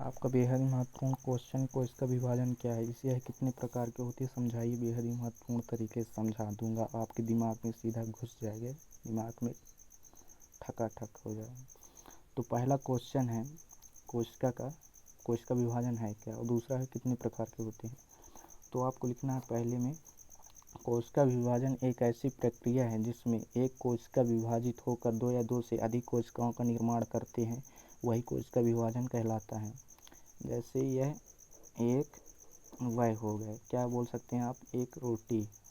आपका बेहद ही महत्वपूर्ण क्वेश्चन कोशिका विभाजन क्या है, इसे यह कितने प्रकार की होती है समझाइए। बेहद ही महत्वपूर्ण तरीके से समझा दूंगा, आपके दिमाग में सीधा घुस जाएगा, दिमाग में ठकाठक हो जाएगा। तो पहला क्वेश्चन है कोशिका विभाजन है क्या, और दूसरा है कितने प्रकार के होते हैं। तो आपको लिखना है पहले में, कोशिका विभाजन एक ऐसी प्रक्रिया है जिसमें एक कोशिका विभाजित होकर दो या दो से अधिक कोशिकाओं का निर्माण करते हैं, वही कोशिका विभाजन कहलाता है। जैसे यह एक वह हो गए, क्या बोल सकते हैं आप, एक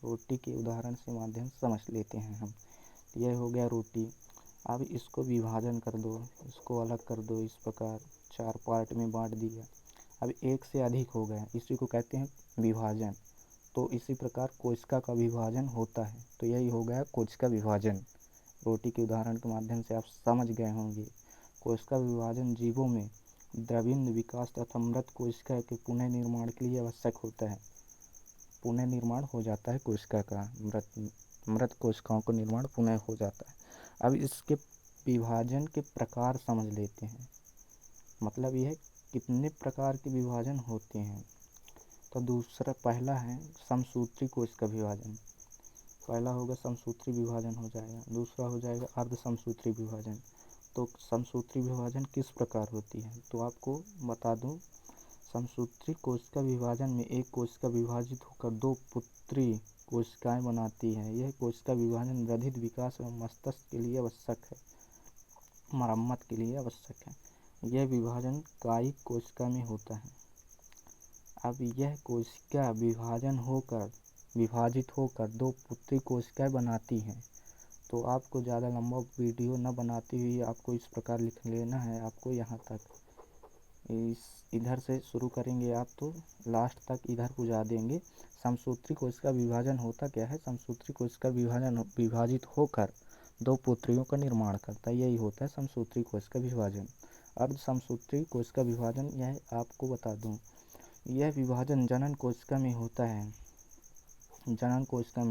रोटी के उदाहरण से माध्यम से समझ लेते हैं हम। यह हो गया रोटी। अब इसको विभाजन कर दो, इसको अलग कर दो, इस प्रकार 4 पार्ट में बांट दिया। अब एक से अधिक हो गया, इसी को कहते हैं विभाजन। तो इसी प्रकार कोशिका का विभाजन होता है। तो यही हो गया कोशिका विभाजन। रोटी के उदाहरण के माध्यम से आप समझ गए होंगे। कोशिका विभाजन जीवों में द्रविड़ विकास तथा मृत कोशिका के पुनः निर्माण के लिए आवश्यक होता है। पुनः निर्माण हो जाता है कोशिका का, मृत कोशिकाओं का निर्माण पुनः हो जाता है। अब इसके विभाजन के प्रकार समझ लेते हैं, मतलब यह कितने प्रकार के विभाजन होते हैं। तो दूसरा पहला है समसूत्री कोशिका विभाजन। पहला होगा समसूत्री विभाजन हो जाएगा, दूसरा हो जाएगा अर्ध समसूत्री विभाजन। तो समसूत्री विभाजन किस प्रकार होती है, तो आपको बता दूं, समसूत्री कोशिका विभाजन में एक कोशिका विभाजित होकर दो पुत्री कोशिकाएं बनाती है। यह कोशिका विभाजन वृद्धि विकास एवं मस्तिष्क के लिए आवश्यक है, मरम्मत के लिए आवश्यक है। यह विभाजन कायिक कोशिका में होता है। अब यह कोशिका विभाजित होकर दो पुत्री कोशिकाएं बनाती हैं। तो आपको ज़्यादा लंबा वीडियो न बनाते हुए आपको इस प्रकार लिख लेना है। आपको यहाँ तक इधर से शुरू करेंगे आप तो लास्ट तक इधर पुजा देंगे। समसूत्री कोशिका विभाजन होता क्या है, समसूत्री कोशिका विभाजित होकर दो पुत्रियों का निर्माण करता है, यही होता है समसूत्री कोशिका विभाजन। अर्ध समसूत्री कोशिका विभाजन, यह आपको बता दूं, यह विभाजन जनन कोशिका में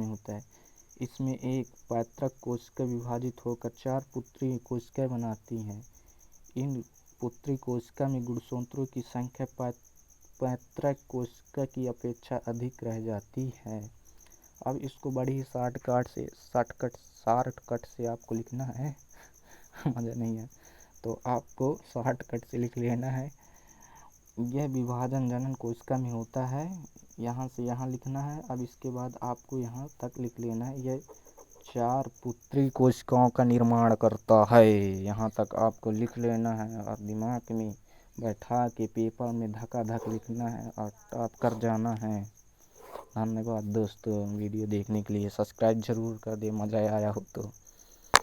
होता है। इसमें एक पैतृक कोशिका विभाजित होकर 4 पुत्री कोशिकाएं बनाती हैं। इन पुत्री कोशिका में गुणसूत्रों की संख्या पैतृक कोशिका की अपेक्षा अधिक रह जाती है। अब इसको बड़ी शॉर्टकट से आपको लिखना है मज़ा नहीं है तो आपको शॉर्टकट से लिख लेना है। यह विभाजन जनन कोशिका में होता है, यहाँ से यहाँ लिखना है। अब इसके बाद आपको यहाँ तक लिख लेना है, यह 4 पुत्री कोशिकाओं का निर्माण करता है, यहाँ तक आपको लिख लेना है और दिमाग में बैठा के पेपर में धकाधक लिखना है और टॉप कर जाना है। धन्यवाद दोस्तों वीडियो देखने के लिए, सब्सक्राइब ज़रूर कर दे मज़ा आया हो तो।